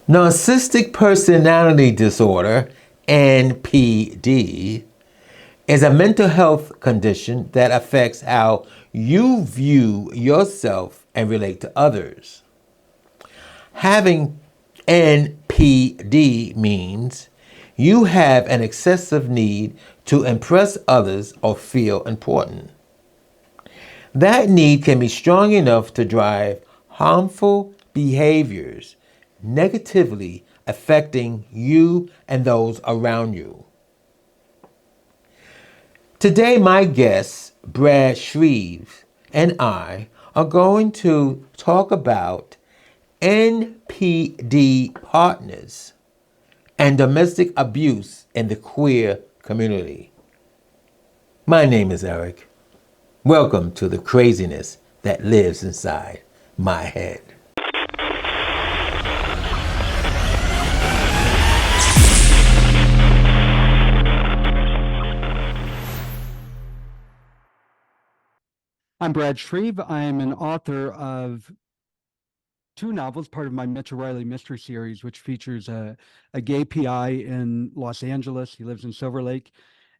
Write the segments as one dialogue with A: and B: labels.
A: Narcissistic personality disorder, NPD, is a mental health condition that affects how you view yourself and relate to others. Having NPD means you have an excessive need to impress others or feel important. That need can be strong enough to drive harmful behaviors, negatively affecting you and those around you. Today, my guest, Brad Shreve, and I are going to talk about NPD partners and domestic abuse in the queer community. My name is Eric. Welcome to the craziness that lives inside my head.
B: I'm Brad Shreve. I am an author of two novels, part of my Mitch O'Reilly mystery series, which features a gay PI in Los Angeles. He lives in Silver Lake.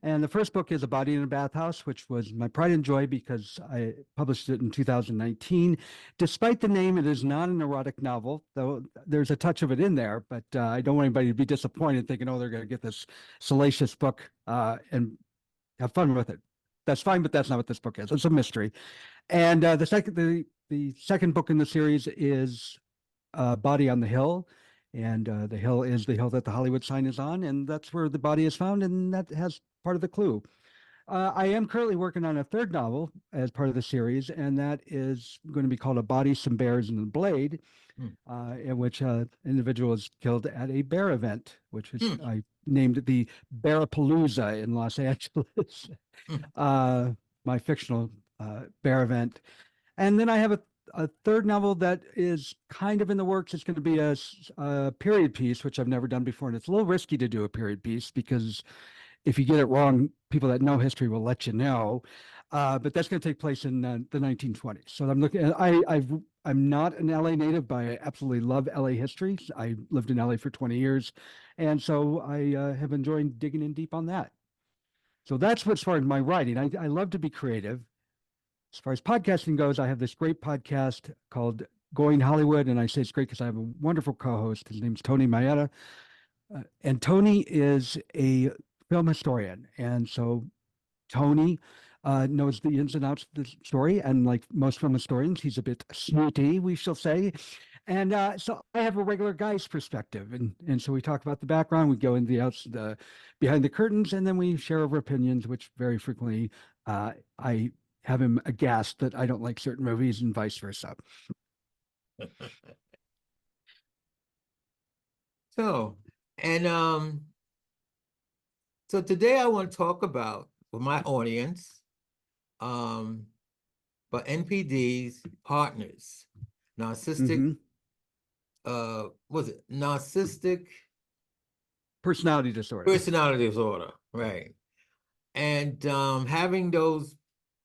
B: And the first book is A Body in a Bathhouse, which was my pride and joy because I published it in 2019. Despite the name, it is not an erotic novel, though there's a touch of it in there, but I don't want anybody to be disappointed thinking, oh, they're going to get this salacious book and have fun with it. That's fine, but that's not what this book is. It's a mystery. And the second book in the series is Body on the Hill. And the hill is the hill that the Hollywood sign is on, and that's where the body is found, and that has part of the clue. I am currently working on a third novel as part of the series, and that is going to be called A Body, Some Bears, and a Blade, in which an individual is killed at a bear event, which is I named it the Bearapalooza in Los Angeles, my fictional bear event. And then I have a third novel that is kind of in the works. It's going to be a period piece, which I've never done before. And it's a little risky to do a period piece because if you get it wrong, people that know history will let you know. But that's going to take place in the 1920s. So I'm looking. I'm not an LA native, but I absolutely love LA history. I lived in LA for 20 years, and so I have enjoyed digging in deep on that. So that's what's far as my writing. I love to be creative. As far as podcasting goes, I have this great podcast called Going Hollywood, and I say it's great because I have a wonderful co-host. His name's Tony Maeda, and Tony is a film historian, and so Tony knows the ins and outs of the story, and like most film historians, he's a bit snooty, we shall say. And so I have a regular guy's perspective, and so we talk about the background, we go into the behind the curtains, and then we share our opinions, which very frequently I have him aghast that I don't like certain movies and vice versa.
A: So, and so today I want to talk about with my audience, but NPDs partners, narcissistic, was it narcissistic
B: personality
A: disorder, right? And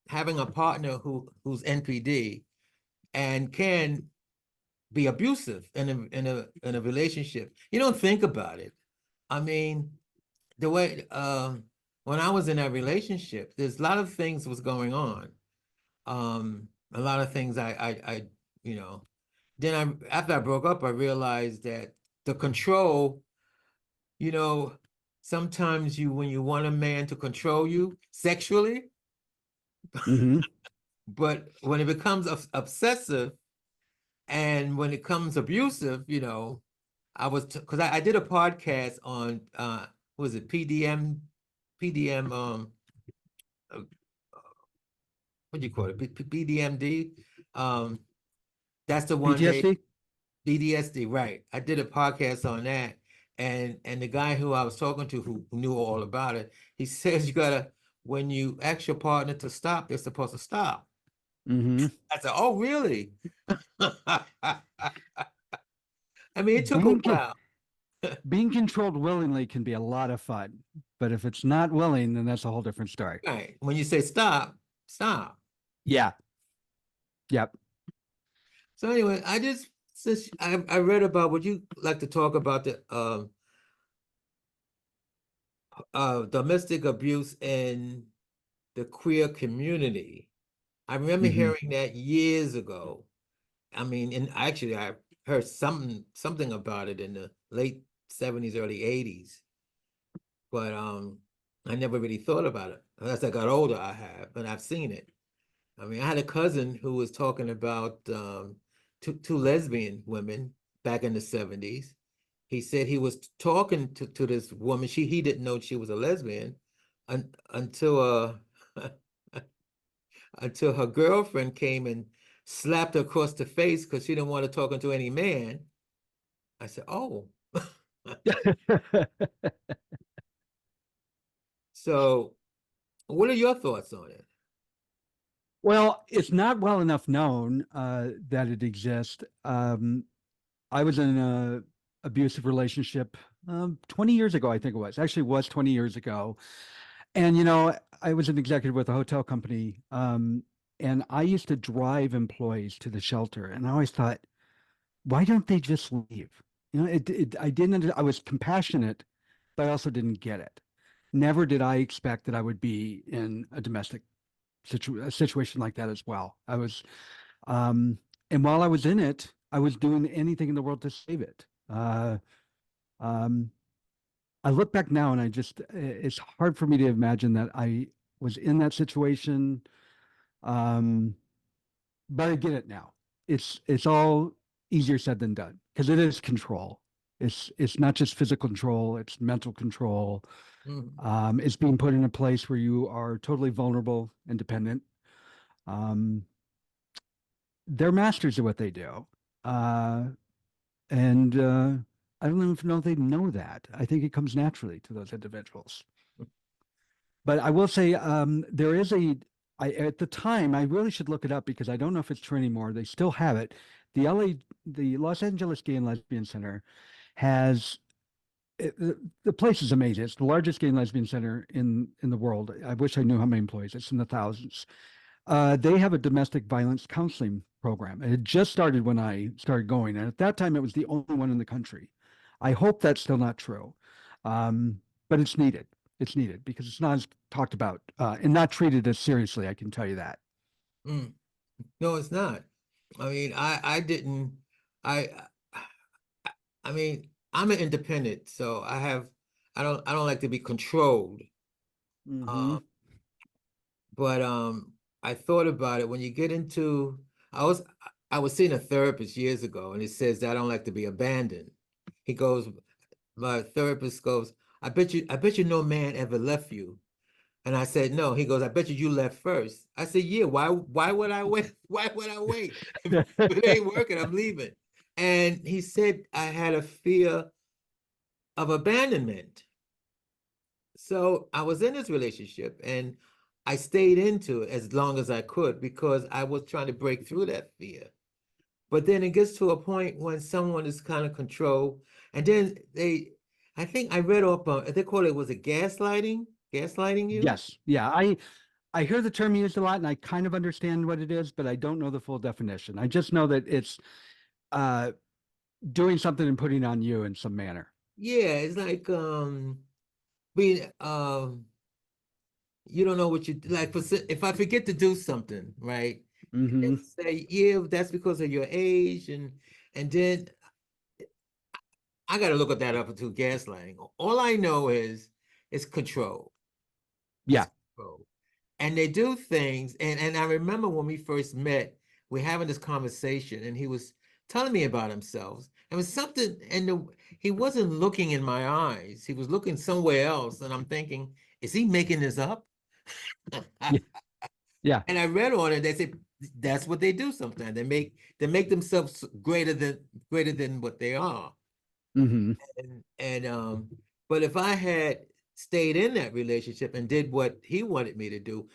A: having a partner who's NPD and can be abusive in a relationship. You don't think about it. I mean, the way when I was in that relationship, there's a lot of things was going on. A lot of things I you know. Then after I broke up, I realized that the control, sometimes when you want a man to control you sexually, but when it becomes obsessive and when it comes abusive, because I did a podcast on what was it PDM what do you call it, BDMD, that's the one
B: PTSD?
A: BDSD, right? I did a podcast on that, and the guy who I was talking to who knew all about it, he says when you ask your partner to stop, they're supposed to stop. I said, oh, really? I mean, it took a while.
B: Being controlled willingly can be a lot of fun, but if it's not willing, then that's a whole different story.
A: Right. When you say stop, stop.
B: Yeah. Yep.
A: So anyway, I just Since I read about, would you like to talk about the domestic abuse in the queer community? I remember
B: Mhm.
A: hearing that years ago. I mean, and actually I heard something about it in the late 70s, early 80s, but I never really thought about it. As I got older, I have, and I've seen it. I mean, I had a cousin who was talking about two lesbian women back in the 70s. He said he was talking to this woman. He didn't know she was a lesbian until until her girlfriend came and slapped her across the face because she didn't want to talk to any man. I said, "Oh." So, what are your thoughts on it?
B: Well, it's not well enough known that it exists. I was in a abusive relationship 20 years ago, I think it was. Actually, it was 20 years ago. And I was an executive with a hotel company, and I used to drive employees to the shelter. And I always thought, why don't they just leave? I didn't. I was compassionate, but I also didn't get it. Never did I expect that I would be in a domestic a situation like that as well. Um, and while I was in it, I was doing anything in the world to save it. Um, I look back now and it's hard for me to imagine that I was in that situation. Um, but I get it now. It's all easier said than done because it is control. It's not just physical control, it's mental control.
A: Mhm.
B: It's being put in a place where you are totally vulnerable and dependent. Um, they're masters of what they do. Uh, and I don't even know if they know that. I think it comes naturally to those individuals. But I will say there is at the time, I really should look it up because I don't know if it's true anymore. They still have it. The Los Angeles Gay and Lesbian Center has, the place is amazing. It's the largest gay and lesbian center in the world. I wish I knew how many employees. It's in the thousands. They have a domestic violence counseling program. It had just started when I started going, and at that time, it was the only one in the country. I hope that's still not true, but it's needed. It's needed because it's not as talked about and not treated as seriously. I can tell you that.
A: Mm. No, it's not. I mean, I didn't. I I mean, I'm an independent, so I don't like to be controlled.
B: Hmm.
A: Um, but I thought about it when you get into I was seeing a therapist years ago, and he says that I don't like to be abandoned. He goes, my therapist goes, I bet you no man ever left you. And I said, no. He goes, I bet you left first. I said, yeah, why would I wait? Why would I wait? If it ain't working, I'm leaving. And he said I had a fear of abandonment. So I was in this relationship and I stayed into it as long as I could because I was trying to break through that fear. But then it gets to a point when someone is kind of controlled, and then I think I read up on, they call it, was it gaslighting you?
B: Yes, yeah. I hear the term used a lot, and I kind of understand what it is, but I don't know the full definition. I just know that it's uh, doing something and putting on you in some manner.
A: Yeah, it's like being you don't know what you like. If I forget to do something, right? They
B: Hmm.
A: say, yeah, that's because of your age, and then I got to look at that up to gaslighting. All I know is it's control. It's
B: Yeah.
A: control. And they do things. And I remember when we first met, we're having this conversation, and he was telling me about himself. It was something, and he wasn't looking in my eyes. He was looking somewhere else. And I'm thinking, is he making this up?
B: Yeah. Yeah.
A: And I read on it, they say that's what they do sometimes. They make themselves greater than what they are.
B: Hmm.
A: And but if I had stayed in that relationship and did what he wanted me to do,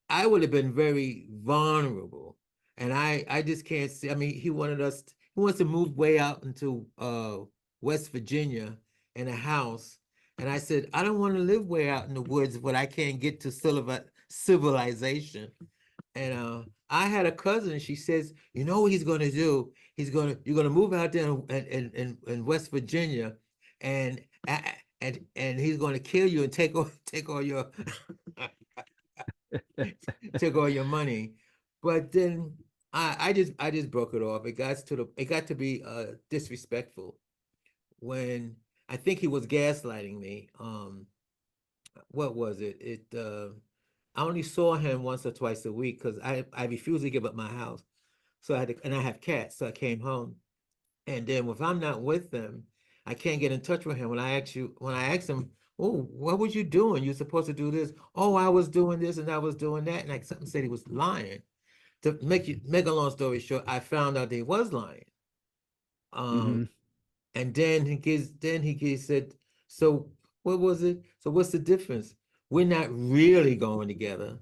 A: I would have been very vulnerable. And I just can't see. I mean, he wants to move way out into West Virginia in a house. And I said, I don't want to live way out in the woods where I can't get to civilization. And I had a cousin, she says, you know what he's gonna do? you're gonna move out there in West Virginia, and and he's gonna kill you and take all your took all your money. But then I just broke it off. It got to be disrespectful when I think he was gaslighting me. What was it? I only saw him once or twice a week because I refused to give up my house. So I had to, and I have cats, so I came home. And then if I'm not with them, I can't get in touch with him. When I asked him, "Oh, what was you doing? You're supposed to do this." "Oh, I was doing this and I was doing that." And like something said he was lying. To make a long story short, I found out that he was lying. Um,
B: Hmm.
A: and then he said, "So what was it? So what's the difference? We're not really going together."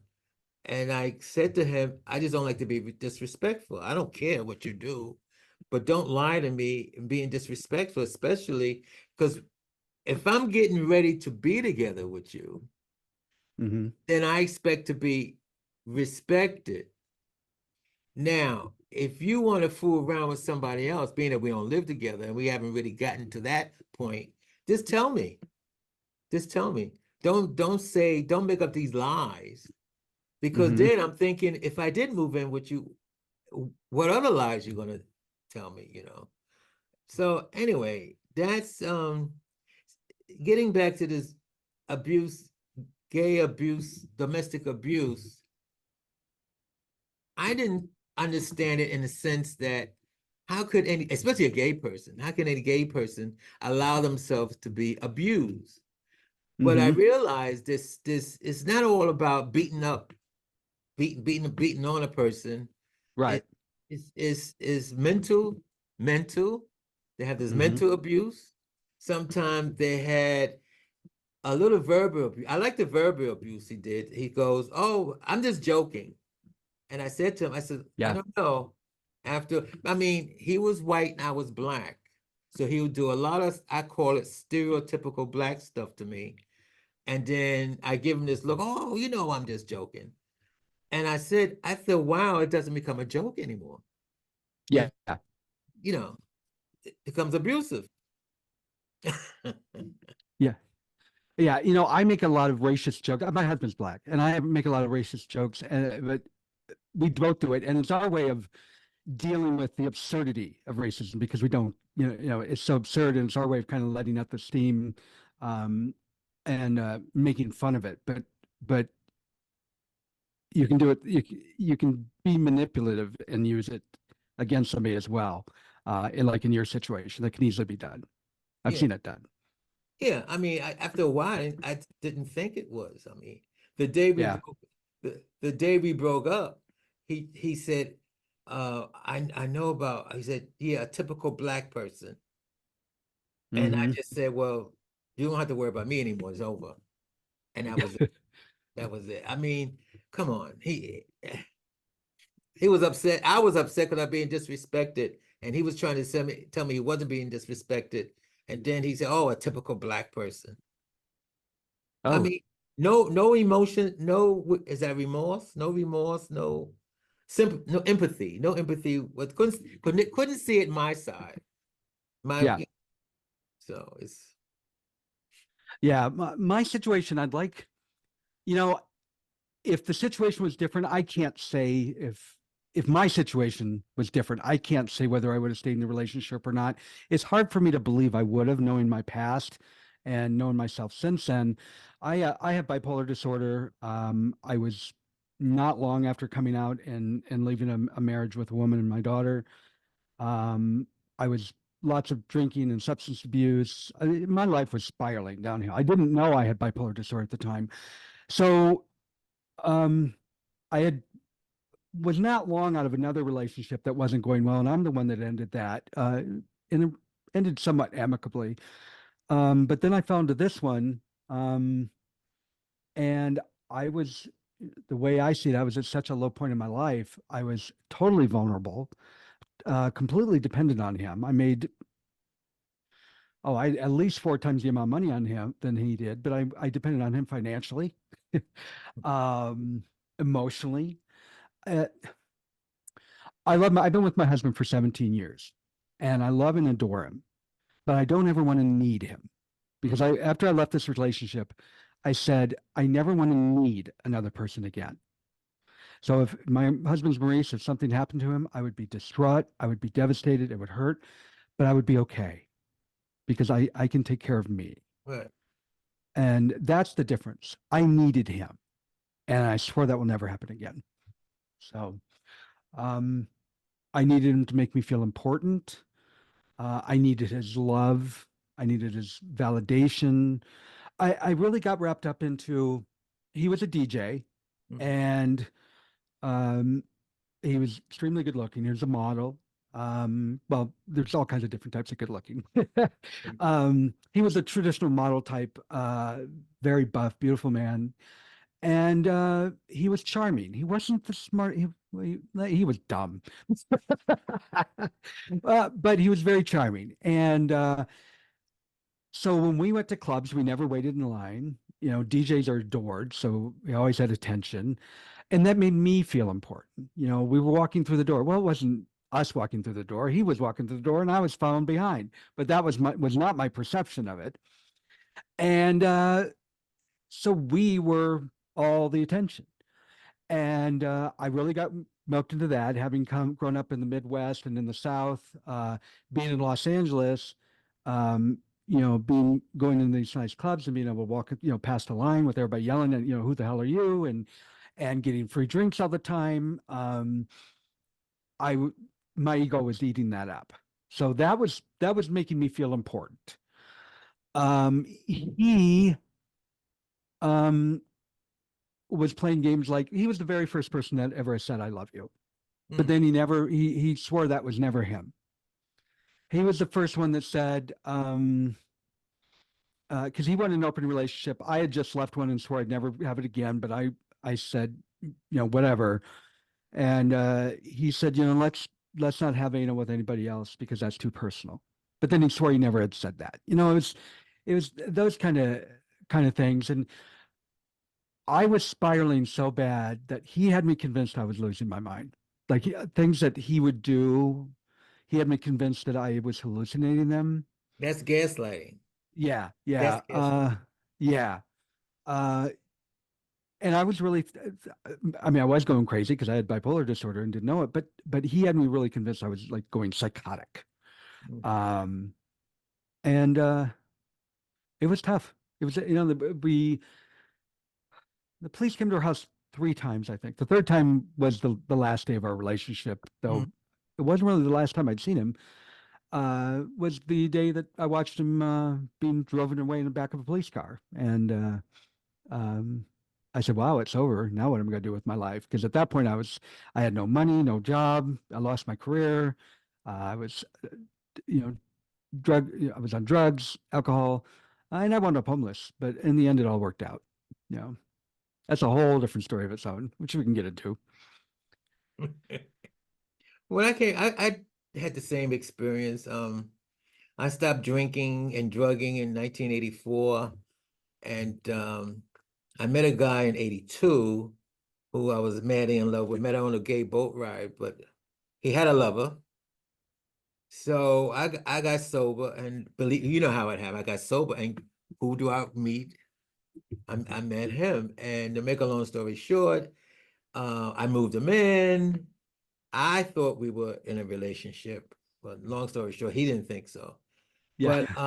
A: And I said to him, "I just don't like to be disrespectful. I don't care what you do, but don't lie to me and being disrespectful, especially because if I'm getting ready to be together with you,
B: Hmm.
A: then I expect to be respected. Now, if you want to fool around with somebody else, being that we don't live together and we haven't really gotten to that point, just tell me. Just tell me. Don't make up these lies. Because
B: Hmm.
A: then I'm thinking, if I did move in with you, what other lies you gonna tell me, you know?" So anyway, that's getting back to this abuse, gay abuse, domestic abuse. I didn't understand it in the sense that how could any, especially a gay person, how can any gay person allow themselves to be abused? But I
B: Hmm.
A: realized this is not all about beating on a person.
B: Right.
A: It is mental. They have this
B: Hmm.
A: mental abuse. Sometimes they had a little verbal abuse. I like the verbal abuse he did. He goes, "Oh, I'm just joking." And I said to him, I said, "I
B: Yeah.
A: don't know." I mean, he was white and I was black. So he would do a lot of, I call it stereotypical black stuff to me. And then I give him this look, "Oh, I'm just joking." And I said, after a while, it doesn't become a joke anymore.
B: Yeah.
A: You know, it becomes abusive.
B: Yeah. Yeah. I make a lot of racist jokes. My husband's black, and I make a lot of racist jokes, but we both do it, and it's our way of dealing with the absurdity of racism because we don't, it's so absurd, and it's our way of kind of letting out the steam, um, and making fun of it. But you can do it. You can be manipulative and use it against somebody as well. Like in your situation, that can easily be done. I've
A: Yeah.
B: seen it done.
A: Yeah. I mean, after a while, I didn't think it was. I mean, the day we
B: Yeah.
A: broke, the day we broke up, he said, I know about, he said, "Yeah, a typical black person." And I
B: Hmm.
A: just said, "Well, you don't have to worry about me anymore. It's over." And that was it. That was it. I mean, come on. He was upset. I was upset because I'm being disrespected. And he was trying to tell me he wasn't being disrespected. And then he said, "Oh, a typical black person." I
B: Oh,
A: mean, no emotion, is that remorse? No remorse, no empathy, no empathy. What couldn't see it my side. My
B: yeah.
A: so it's
B: Yeah. My situation, I'd like, you know, if the situation was different, I can't say if my situation was different, I can't say whether I would have stayed in the relationship or not. It's hard for me to believe I would have, knowing my past and knowing myself since then. I have bipolar disorder. I was not long after coming out and leaving a marriage with a woman and my daughter. Um, I was lots of drinking and substance abuse. My life was spiraling downhill. I didn't know I had bipolar disorder at the time. So um, I had was not long out of another relationship that wasn't going well, and I'm the one that ended that. And it ended somewhat amicably. But then I found this one, um, and I was the way I see it, I was at such a low point in my life. I was totally vulnerable, completely dependent on him. I at least four times the amount of money on him than he did, but I depended on him financially, um, emotionally. Uh, I've been with my husband for 17 years and I love and adore him, but I don't ever want to need him because after I left this relationship, I said, I never want to need another person again. So if my husband's Maurice, if something happened to him, I would be distraught. I would be devastated. It would hurt, but I would be okay because I can take care of me.
A: Right.
B: And that's the difference. I needed him. And I swear that will never happen again. So um, I needed him to make me feel important. I needed his love. I needed his validation. I really got wrapped up into he was a DJ
A: Mm.
B: and um, he was extremely good looking. He was a model. Well, there's all kinds of different types of good looking. He was a traditional model type, very buff, beautiful man. And he was charming. He wasn't the smart. He was dumb, but he was very charming. And so when we went to clubs, we never waited in line. You know, DJs are adored, so we always had attention, and that made me feel important. You know, we were walking through the door. Well, it wasn't us walking through the door. He was walking through the door, and I was following behind. But that was not my perception of it. And so we were all the attention. And I really got milked into that, having grown up in the Midwest and in the South, being in Los Angeles, um, going in these nice clubs and being able to walk, past the line with everybody yelling at, who the hell are you? And getting free drinks all the time. I my ego was eating that up. So that was making me feel important. He um was playing games like he was the very first person that ever said I love you. But
A: Mm.
B: then he swore that was never him. He was the first one that said because he wanted an open relationship. I had just left one and swore I'd never have it again, but I said, whatever. And he said, let's not have anal with anybody else because that's too personal. But then he swore he never had said that. It was those kind of things. And I was spiraling so bad that he had me convinced I was losing my mind. Like things that he would do, he had me convinced that I was hallucinating them.
A: That's gaslighting.
B: Yeah,
A: That's
B: yeah,
A: gaslighting.
B: yeah. Uh, and I was really, I mean, I was going crazy because I had bipolar disorder and didn't know it, but he had me really convinced I was like going psychotic.
A: Mm.
B: Um, and it was tough. It was, the police came to our house 3 times, I think. The third time was the last day of our relationship,
A: Mm.
B: though it wasn't really the last time I'd seen him. Was the day that I watched him being driven away in the back of a police car. And I said, wow, it's over. Now what am I going to do with my life? Because at that point I had no money, no job. I lost my career. I was, you know, I was on drugs, alcohol, and I wound up homeless. But in the end, it all worked out. You know, that's a whole different story of its own, which we can get into.
A: When I had the same experience. I stopped drinking and drugging in 1984, and I met a guy in 82 who I was madly in love with. Met her on a gay boat ride, but he had a lover. So I got sober, and believe you know how it happened. I got sober, and who do I meet? I met him, and to make a long story short, I moved him in. I thought we were in a relationship, but long story short, he didn't think so.
B: Yeah.
A: But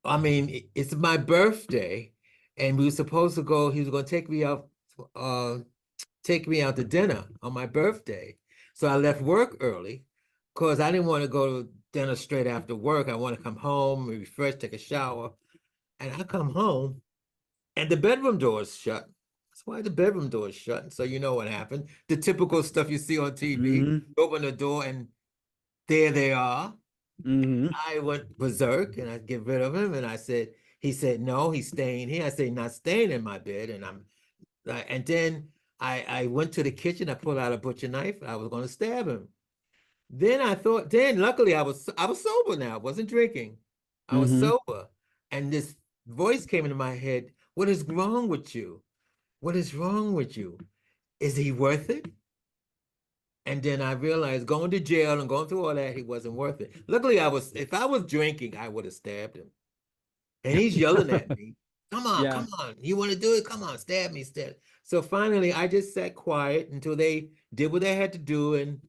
A: I mean, it's my birthday, and we were supposed to go. He was going to uh, take me out to dinner on my birthday. So I left work early because I didn't want to go to dinner straight after work. I want to come home, refresh, take a shower, and I come home, and the bedroom door is shut. That's why the bedroom door is shut. And so you know what happened. The typical stuff you see on TV.
B: Hmm.
A: Open the door, and there they are.
B: Hmm.
A: I went berserk and I get rid of him. And he said, no, he's staying here. I said, not staying in my bed. And then I went to the kitchen. I pulled out a butcher knife. I was going to stab him. Then luckily I was sober now. I wasn't drinking. I was
B: Hmm.
A: sober. And this voice came into my head. What is wrong with you? What is wrong with you? Is he worth it? And then I realized going to jail and going through all that, he wasn't worth it. Luckily, if I was drinking, I would have stabbed him. And he's yelling at me,
B: Yeah.
A: come on, you want to do it? Come on, stab me, stab. So finally, I just sat quiet until they did what they had to do and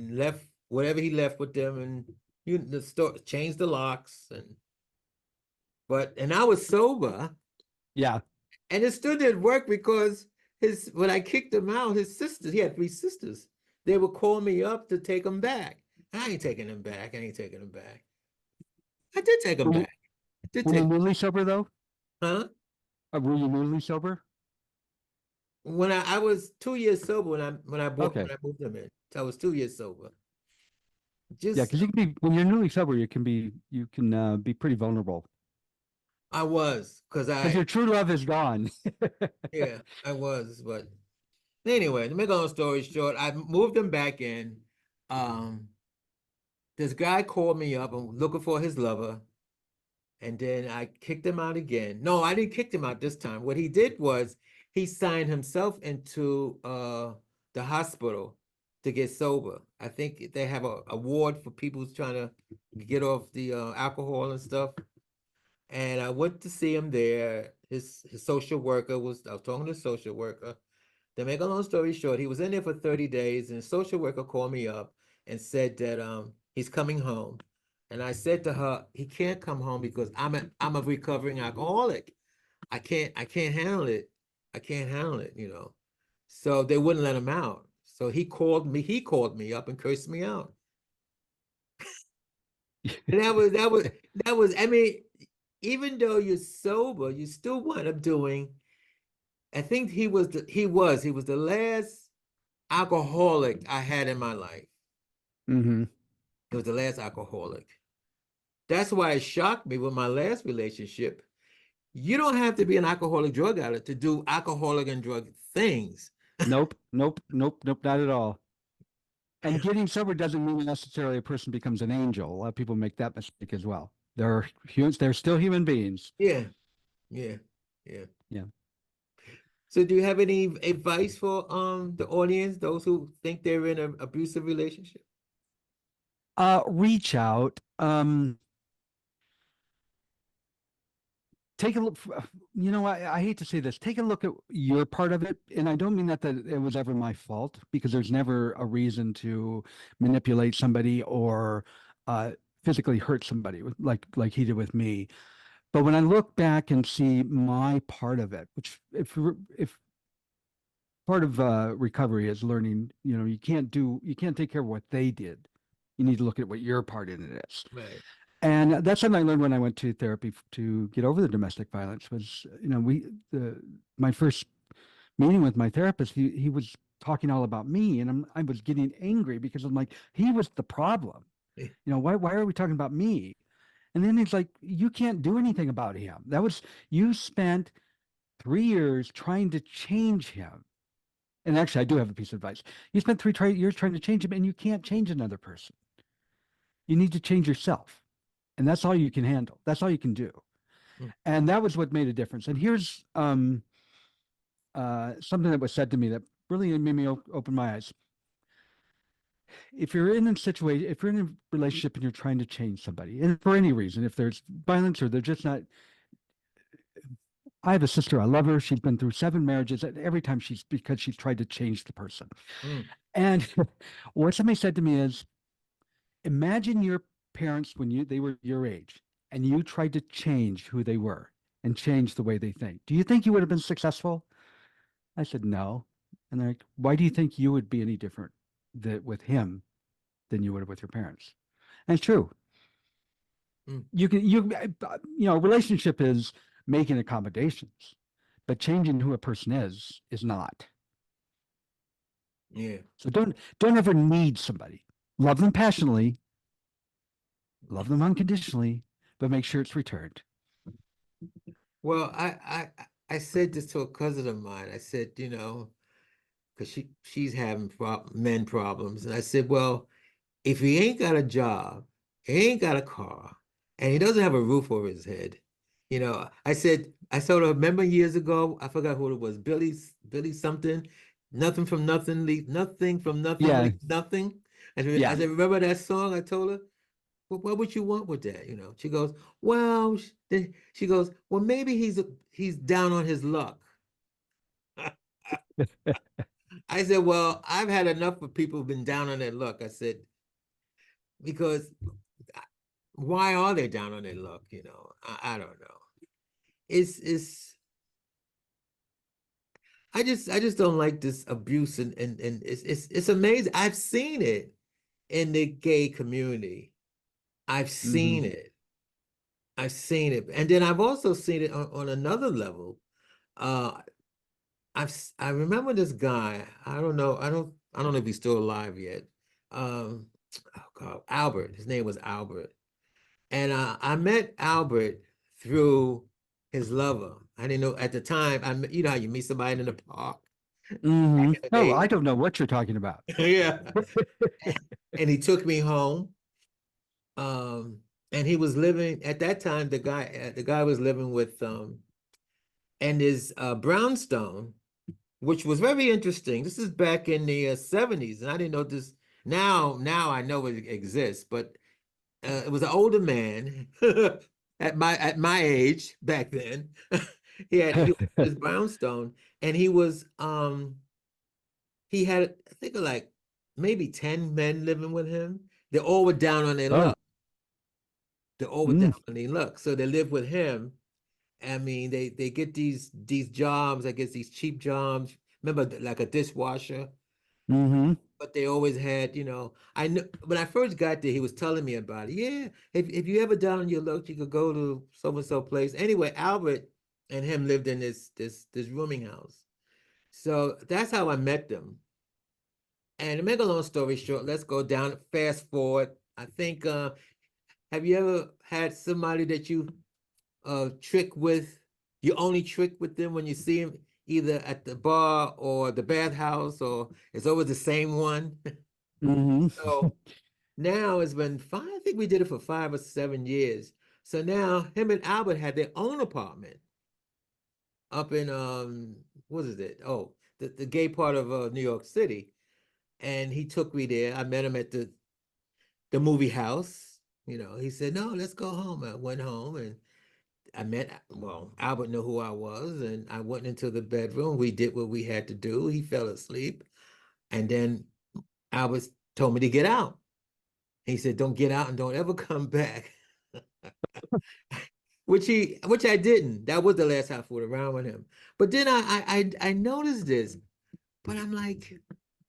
A: left whatever he left with them, and the store changed the locks, and I was sober,
B: Yeah.
A: and it still didn't work because when I kicked him out, his sisters, he had 3 sisters, they would call me up to take him back. I ain't taking him back. I ain't taking him back. I did take him
B: Were you,
A: back. I did
B: were you
A: take,
B: newly sober though?
A: huh?
B: Were you newly sober?
A: When I was 2 years sober
B: Okay.
A: when I moved them in. So I was 2 years sober.
B: Yeah,
A: Just
B: because you can be when you're newly sober, you can be pretty vulnerable
A: I was because
B: because your true love is gone.
A: yeah, I was. But anyway, to make a long story short, I moved them back in. Um, this guy called me up and looking for his lover. And then I kicked him out again. No, I didn't kick him out this time. What he did was he signed himself into the hospital to get sober. I think they have a award for people who's trying to get off the alcohol and stuff. And I went to see him there. His social worker I was talking to the social worker. To make a long story short, he was in there for 30 days, and the social worker called me up and said that he's coming home. And I said to her, he can't come home because I'm a recovering alcoholic. I can't handle it. I can't handle it. So they wouldn't let him out. So he called me up and cursed me out. And that was, I mean, even though you're sober, you still wind up doing. I think he was the last alcoholic I had in my life.
B: Hmm.
A: He was the last alcoholic. That's why it shocked me with my last relationship. You don't have to be an alcoholic drug addict to do alcoholic and drug things.
B: Nope, nope, nope, nope, not at all. And getting sober doesn't mean necessarily a person becomes an angel. A lot of people make that mistake as well. They're humans, they're still human beings.
A: Yeah, yeah, yeah.
B: Yeah.
A: So do you have any advice for the audience, those who think they're in an abusive relationship?
B: Reach out. Take a look. I hate to say this. Take a look at your part of it, and I don't mean that it was ever my fault because there's never a reason to manipulate somebody or uh, physically hurt somebody like he did with me. But when I look back and see my part of it, which if part of recovery is learning, you can't take care of what they did. You need to look at what your part in it is.
A: Right.
B: And that's something I learned when I went to therapy to get over the domestic violence was, my first meeting with my therapist, he was talking all about me and I was getting angry because I'm like, he was the problem. Why are we talking about me? And then he's like, you can't do anything about him. You spent 3 years trying to change him. And actually, I do have a piece of advice. You spent 3 years trying to change him and you can't change another person. You need to change yourself. And that's all you can handle. That's all you can do.
A: Mm.
B: And that was what made a difference. And here's something that was said to me that really made me open my eyes. If you're in a situation, if you're in a relationship and you're trying to change somebody, and for any reason, if there's violence or they're just not, I have a sister, I love her. She's been through 7 marriages, and every time because she's tried to change the person.
A: Mm.
B: And what somebody said to me is, imagine your parents when they were your age and you tried to change who they were and change the way they think. Do you think you would have been successful? I said, no. And they're like, why do you think you would be any different with him than you would have with your parents? And it's true.
A: Mm.
B: A relationship is making accommodations, but changing who a person is not.
A: Yeah.
B: So don't ever need somebody. Love them passionately, love them unconditionally, but make sure it's returned.
A: Well, I said this to a cousin of mine. I said, because she's having men problems, and I said, well, if he ain't got a job, he ain't got a car, and he doesn't have a roof over his head, I said, I sort of remember years ago, I forgot who it was, Billy something. Nothing from nothing leaves nothing from nothing
B: Yeah,
A: leaves nothing. And I
B: yeah.
A: said, remember that song I told her? Well, what would you want with that? You know, she goes, well, then she goes, well, maybe he's down on his luck. I said, well, I've had enough of people who've been down on their luck. I said, because why are they down on their luck? You know, I don't know. It's I just don't like this abuse and it's amazing. I've seen it in the gay community. I've
B: Hmm.
A: seen it. I've seen it. And then I've also seen it on another level. Uh I remember this guy. I don't know if he's still alive yet. Um oh God, Albert. His name was Albert. And I met Albert through his lover. I didn't know at the time. You know how you meet somebody in the park back
B: Hmm.
A: in the
B: Oh,
A: day.
B: I don't know what you're talking about.
A: Yeah. And he took me home. And he was living at that time. The guy was living with and his brownstone, which was very interesting. This is back in the 70s, and I didn't know this. Now I know it exists, but it was an older man at my age back then. He was his brownstone, and he had I think like maybe 10 men living with him. They all were down on their
B: Oh,
A: luck. They're all were down
B: mm,
A: on their luck. So they live with him. I mean, they get these jobs, I guess these cheap jobs. Remember, like a dishwasher,
B: hmm,
A: but they always had, I know when I first got there, he was telling me about it. Yeah, if you ever down on your luck, you could go to so and so place. Anyway, Albert and him lived in this rooming house. So that's how I met them. And to make a long story short, let's go down, fast forward. I think have you ever had somebody that trick with you only trick with them when you see them either at the bar or the bathhouse or it's always the same one?
B: hmm.
A: So now it's been five, I think we did it for 5 or 7 years. So now him and Albert had their own apartment up in what is it? Oh, the gay part of New York City. And he took me there. I met him at the movie house. He said, no, let's go home. I went home and well, Albert knew who I was, and I went into the bedroom. We did what we had to do. He fell asleep. And then Albert told me to get out. He said, don't get out and don't ever come back. Which I didn't. That was the last time I fooled around with him. But then I noticed this, but I'm like,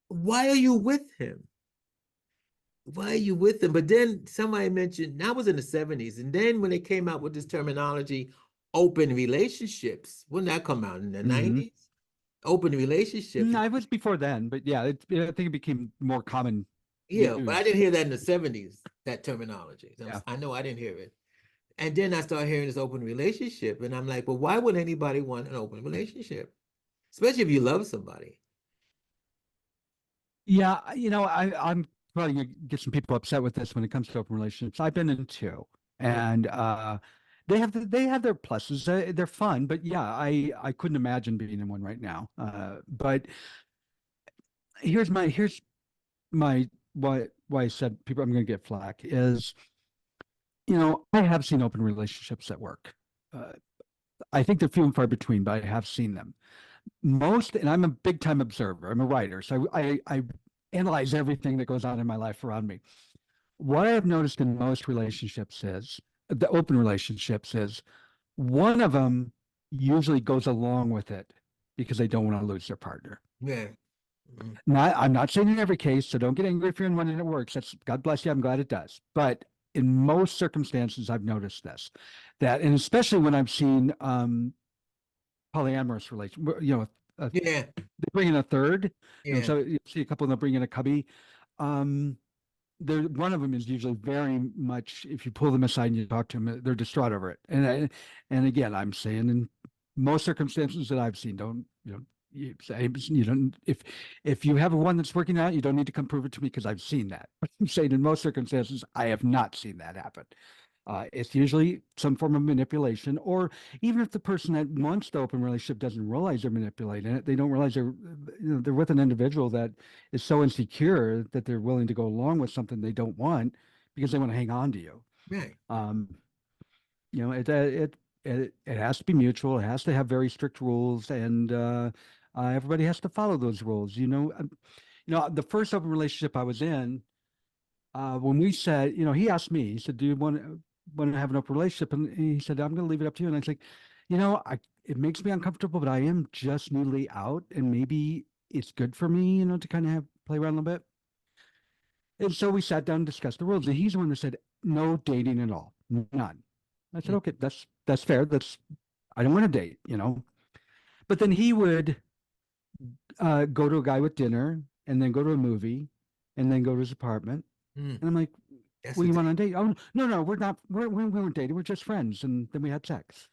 A: why are you with him? Why are you with him? But then somebody mentioned, that was in the 70s. And then when they came out with this terminology, open relationships, wouldn't that come out in the
B: Hmm.
A: 90s? Open relationships.
B: I was before then, but yeah, I think it became more common
A: Yeah, but I
B: use.
A: didn't hear that in the 70s, that terminology.
B: Yeah.
A: I know I didn't hear it. And then I started hearing this open relationship. And I'm like, well, why would anybody want an open relationship? Especially if you love somebody.
B: Yeah, I'm probably gonna get some people upset with this when it comes to open relationships. I've been in two,
A: Yeah.
B: and they have their pluses. They're fun, but yeah, I couldn't imagine being in one right now. But here's my why I said people I'm going to get flack is I have seen open relationships that work. Uh, I think they're few and far between, but I have seen them. And I'm a big time observer. I'm a writer, so I analyze everything that goes on in my life around me. What I have noticed in most relationships is the open relationships is one of them usually goes along with it because they don't want to lose their partner.
A: Yeah. Mhm.
B: I'm not saying in every case, so don't get angry if you're in one and it works. That's God bless you. I'm glad it does. But in most circumstances, I've noticed this, and especially when I've seen polyamorous relation,
A: Yeah.
B: they bring in a third.
A: Yeah.
B: So you see a couple and they'll bring in a cubby. Um, one of them is usually very much. If you pull them aside and you talk to them, they're distraught over it. And again, I'm saying in most circumstances that I've seen, don't you don't if you have a one that's working out, you don't need to come prove it to me because I've seen that. I'm saying in most circumstances, I have not seen that happen. It's usually some form of manipulation, or even if the person that wants the open relationship doesn't realize they're manipulating it, they don't realize they're with an individual that is so insecure that they're willing to go along with something they don't want because they want to hang on to you.
A: Right.
B: Um, it has to be mutual. It has to have very strict rules, and everybody has to follow those rules. The first open relationship I was in, when we said, he asked me, he said, "Do you want to have an open relationship?" And he said, "I'm going to leave it up to you." And I was like, it makes me uncomfortable, but I am just newly out, and maybe it's good for me, to kind of play around a little bit. And so we sat down and discussed the rules. And he's the one that said, "No dating at all, none." I said,
A: Mm,
B: "Okay, that's fair. I don't want to date." But then he would go to a guy with dinner, and then go to a movie, and then go to his apartment.
A: mm.
B: And I'm like,
A: That's
B: "Well,
A: the
B: you
A: thing.
B: want on a date?" "Oh, no, no, we're not. We weren't dating. We're just friends." And then we had sex.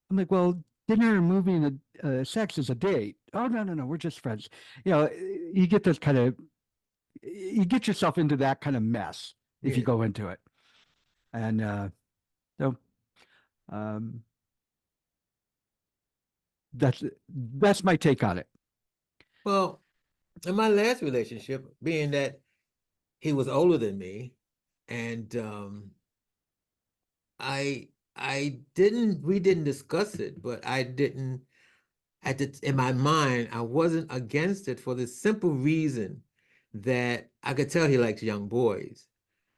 B: I'm like, "Well, dinner and movie and sex is a date." "Oh, no, no, no. We're just friends." You get this kind of, you get yourself into that kind of mess if you
A: Yeah.
B: go into it. And so um, that's my take on it.
A: Well, in my last relationship, being that he was older than me, and I didn't we didn't discuss it, but I didn't in my mind, I wasn't against it for the simple reason that I could tell he likes young boys.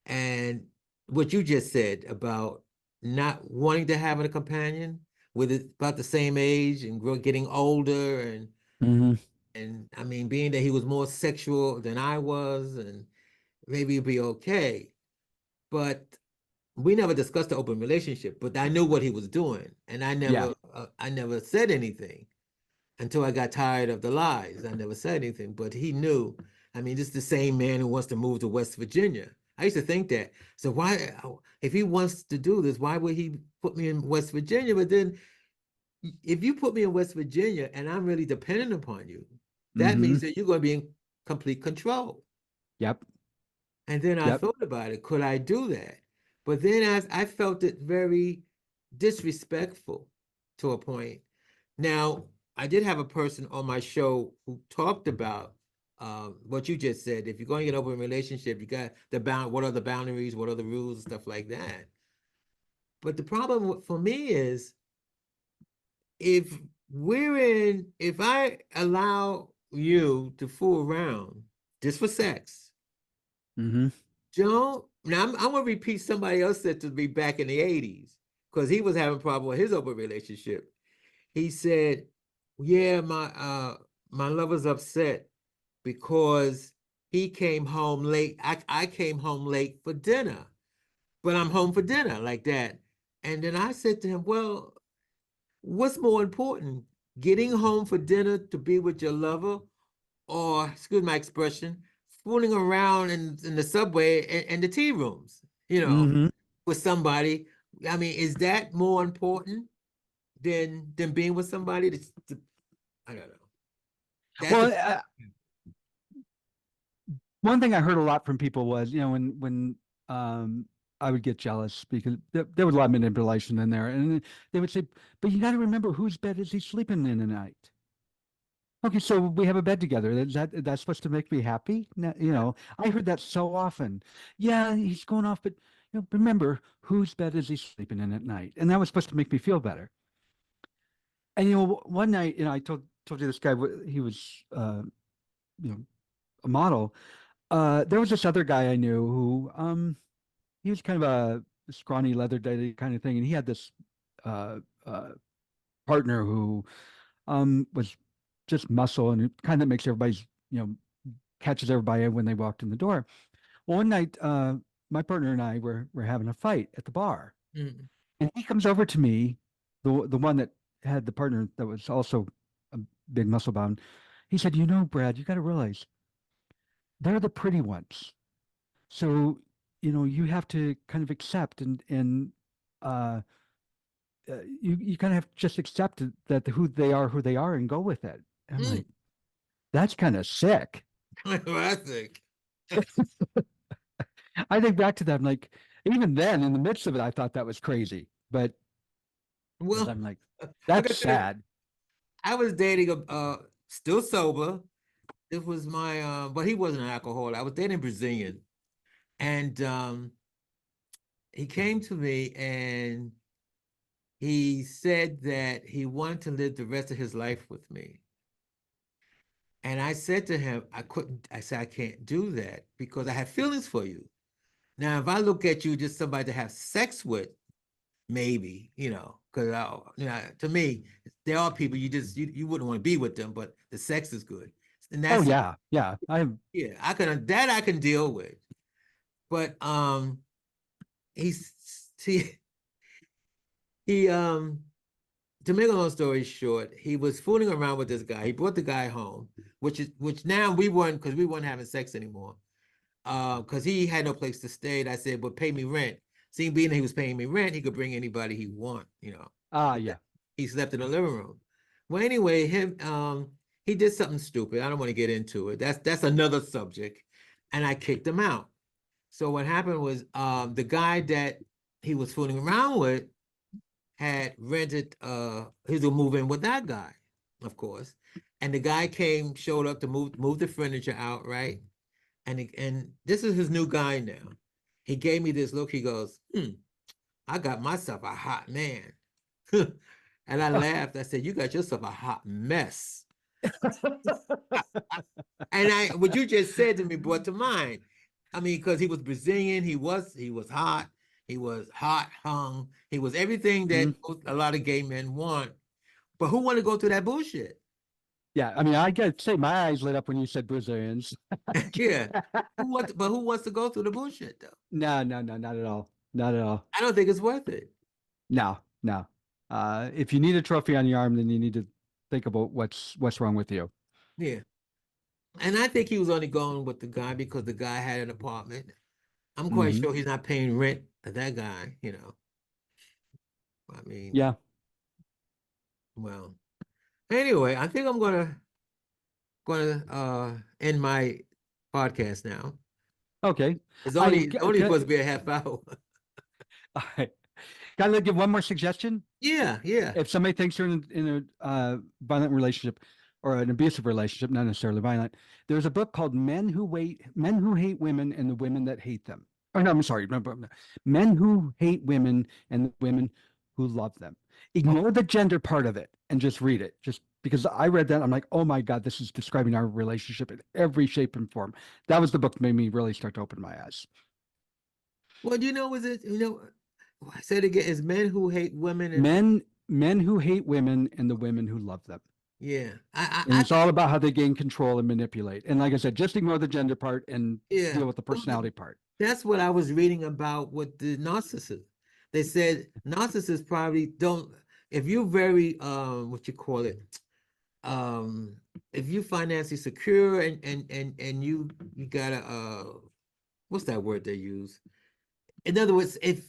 A: And what you just said about not wanting to have a companion with about the same age and getting older,
B: Hmm.
A: and I mean, being that he was more sexual than I was, and maybe it'd be okay. But we never discussed the open relationship, but I knew what he was doing, and
B: Yeah.
A: I never said anything until I got tired of the lies. I never said anything, but he knew. I mean, this is the same man who wants to move to West Virginia. I used to think that. So why, if he wants to do this, why would he put me in West Virginia? But then, if you put me in West Virginia and I'm really dependent upon you, that
B: Hmm.
A: means that you're going to be in complete control.
B: Yep.
A: And then I
B: Yep.
A: thought about it. Could I do that? But then I felt it very disrespectful to a point. Now, I did have a person on my show who talked about what you just said. If you're going to get open relationship, you got what are the boundaries, what are the rules, and stuff like that. But the problem for me is if if I allow you to fool around just for sex,
B: Hmm.
A: don't. Now I'm gonna repeat somebody else said to me back in the 80s because he was having a problem with his open relationship. He said, "Yeah, my lover's upset because he came home late. I came home late for dinner, but I'm home for dinner like that." And then I said to him, "Well, what's more important, getting home for dinner to be with your lover, or excuse my expression, fooling around in the subway and the tea rooms,
B: Hmm.
A: with somebody? I mean, is that more important than being with somebody? I don't know. That's
B: Well,
A: the
B: one thing I heard a lot from people was, when um, I would get jealous because there was a lot of manipulation in there, and they would say, "But you got to remember, whose bed is he sleeping in tonight?" Okay, so we have a bed together. That's supposed to make me happy? No, I heard that so often. Yeah, he's going off, but remember, whose bed is he sleeping in at night? And that was supposed to make me feel better. And one night, I told you this guy, he was you know a model. There was this other guy I knew who he was kind of a scrawny leather daddy kind of thing, and he had this uh uh partner who was just muscle, and it kind of makes everybody's catches everybody when they walked in the door. Well, one night, my partner and I were having a fight at the bar,
A: mm,
B: and he comes over to me, the one that had the partner that was also a big muscle bound. He said, Brad, you got to realize they're the pretty ones. So, you have to kind of accept uh, you kind of have to just accept that who they are, and go with it. And I'm
A: mm.
B: like, that's kind of sick.
A: I think.
B: I think back to that. I'm like, even then, in the midst of it, I thought that was crazy. But
A: Well,
B: I'm like,
A: like I
B: that's
A: said,
B: sad.
A: I was dating a still sober. It was my but he wasn't an alcoholic. I was dating a Brazilian, and he came to me and he said that he wanted to live the rest of his life with me. And I said to him, I couldn't, I said, I can't do that because I have feelings for you. Now, if I look at you just somebody to have sex with, maybe, because to me, there are people you wouldn't want to be with them, but the sex is good. And
B: Oh
A: that's
B: yeah, yeah.
A: yeah, I can deal with. But he's he to make a long story short, he was fooling around with this guy. He brought the guy home, which now we weren't because we weren't having sex anymore. Because he had no place to stay. And I said, "But pay me rent." Seeing being that he was paying me rent, he could bring anybody he want.
B: Yeah.
A: He slept in the living room. Well, anyway, he did something stupid. I don't want to get into it. That's another subject, and I kicked him out. So what happened was, the guy that he was fooling around with had rented. He was gonna move in with that guy, of course, and the guy showed up to move the furniture out, right? And this is his new guy now. He gave me this look. He goes, I got myself a hot man. And I laughed. I said, you got yourself a hot mess. And what you just said to me brought to mind. I mean, because he was Brazilian, he was hot, he was hot hung, he was everything that
B: Mhm.
A: a lot of gay men want. But who want to go through that bullshit?
B: Yeah, I mean, I gotta say, my eyes lit up when you said Brazilians.
A: Yeah. Who wants to go through the bullshit though?
B: No, no, no, not at all. Not at all.
A: I don't think it's worth it.
B: No, no. If you need a trophy on your arm, then you need to think about what's wrong with you.
A: Yeah. And I think he was only going with the guy because the guy had an apartment. I'm quite
B: Hmm.
A: sure he's not paying rent to that guy. I mean,
B: Yeah.
A: well, anyway, I think I'm gonna end my podcast now.
B: Okay.
A: It's
B: I
A: only supposed to be a half hour.
B: all right. Can I give one more suggestion?
A: Yeah, yeah.
B: If somebody thinks they're in a violent relationship or an abusive relationship, not necessarily violent, there's a book called Men Who Hate Women and the Women That Hate Them. Oh no, I'm sorry. Men Who Hate Women and the Women Who Love Them.
A: Oh,
B: Ignore the gender part of it and just read it. Just because I read that, I'm like, oh my God, this is describing our relationship in every shape and form. That was the book that made me really start to open my eyes.
A: well, is it, I said again, it's men who hate women and
B: Men Who Hate Women and the Women Who Love Them.
A: yeah.
B: And
A: I
B: it's all about how they gain control and manipulate. And like I said, just ignore the gender part and
A: yeah.
B: deal with the personality part.
A: That's what I was reading about with the narcissist. They said narcissists probably don't, if you're very what you call it, um, if you financially secure and you got a what's that word they use? In other words, if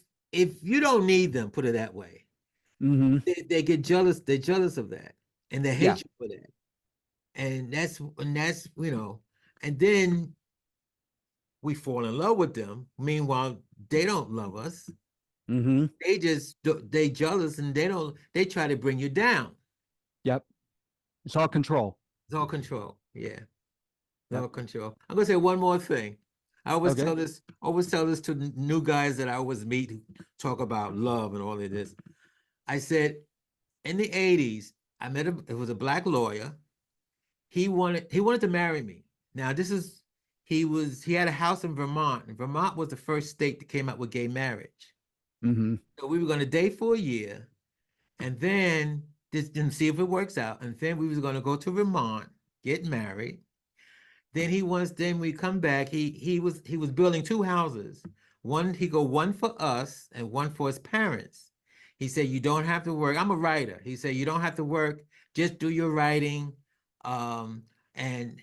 A: you don't need them, put it that way,
B: Hmm.
A: they get jealous, they're jealous of that, and they
B: Yeah.
A: hate you for that. And that's and then we fall in love with them. Meanwhile, they don't love us.
B: Hmm.
A: They jealous and they try to bring you down.
B: Yep. It's all control.
A: It's all control. Yeah. It's
B: Yep.
A: all control. I'm gonna say one more thing.
B: Okay.
A: Always tell this to new guys that I always meet who talk about love and all of this. I said in the 80s, it was a black lawyer. He wanted to marry me. Now he had a house in Vermont, and Vermont was the first state that came out with gay marriage.
B: Hmm.
A: So we were gonna date for a year, and then just and see if it works out. And then we was gonna go to Vermont, get married. Then we come back, he was building two houses. One for us and one for his parents. He said, you don't have to work. I'm a writer. He said, you don't have to work, just do your writing. And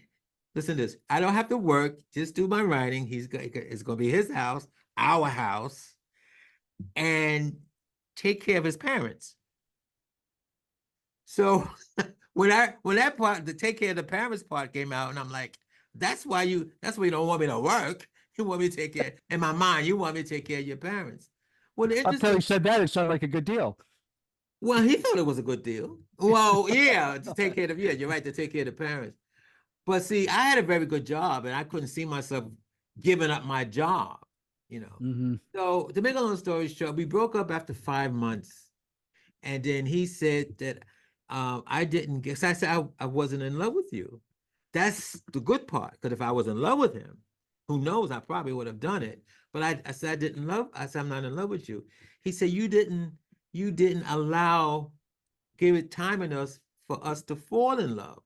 A: listen to this. I don't have to work, just do my writing. It's gonna be his house, our house, and take care of his parents. So when that part, the take care of the parents part came out, and I'm like, that's why you don't want me to work. You want me to take care, in my mind, you want me to take care of your parents. Well, the
B: Until he
A: interesting,
B: said that, it sounded like a good deal.
A: well, he thought it was a good deal. Well, yeah, to take care of, yeah, you're right, to take care of the parents. But see, I had a very good job and I couldn't see myself giving up my job, you know.
B: Hmm.
A: So to make a long story short, we broke up after 5 months. And then he said that I didn't guess. I said I wasn't in love with you. That's the good part. Because if I was in love with him, who knows? I probably would have done it. But I said I didn't love. I said I'm not in love with you. He said you didn't allow give it time enough for us to fall in love.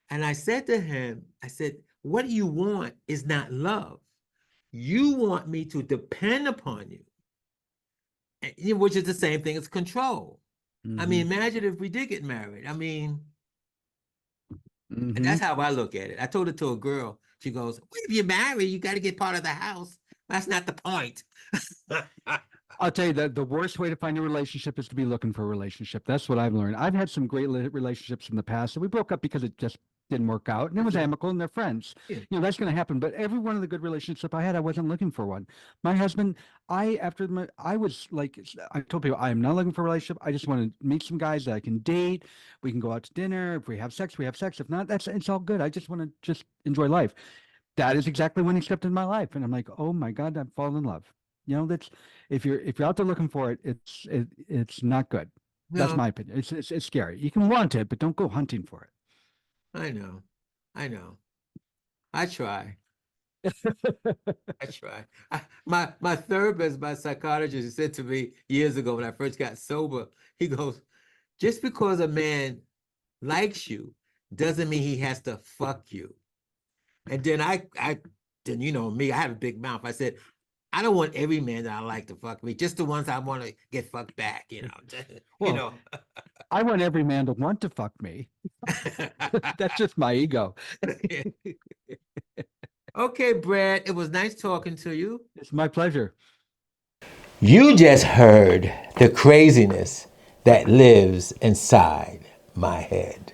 A: And I said to him, I said, what you want is not love. You want me to depend upon you, which is the same thing as control. I mean, imagine if we did get married. I mean, and
B: Hmm.
A: that's how I look at it. I told it to a girl. She goes, well, if you're married, you got to get part of the house. That's not the point.
B: I'll tell you that the worst way to find a relationship is to be looking for a relationship. That's what I've learned. I've had some great relationships in the past, and we broke up because it just didn't work out, and it was amicable, and they're friends.
A: Yeah.
B: You know, that's going to happen. But every one of the good relationships I had, I wasn't looking for one. My husband, I was like, I told people, I am not looking for a relationship. I just want to meet some guys that I can date. We can go out to dinner. If we have sex, we have sex. If not, it's all good. I just want to just enjoy life. That is exactly when he stepped in my life, and I'm like, oh my God, I've fallen in love. You know, that's if you're out there looking for it, it's not good. That's
A: No,
B: my opinion. It's scary. You can want it, but don't go hunting for
A: I know. I know. I try.
B: it.
A: I try. My therapist, my psychologist, said to me years ago when I first got sober, he goes, just because a man likes you doesn't mean he has to fuck you. And then then you know me, I have a big mouth. I said, I don't want every man that I like to fuck me, just the ones I want to get fucked back, you know. You
B: Well,
A: know.
B: I want every man to want to fuck me. That's just my ego.
A: Okay, Brad, it was nice talking to you.
B: It's my pleasure.
A: You just heard the craziness that lives inside my head.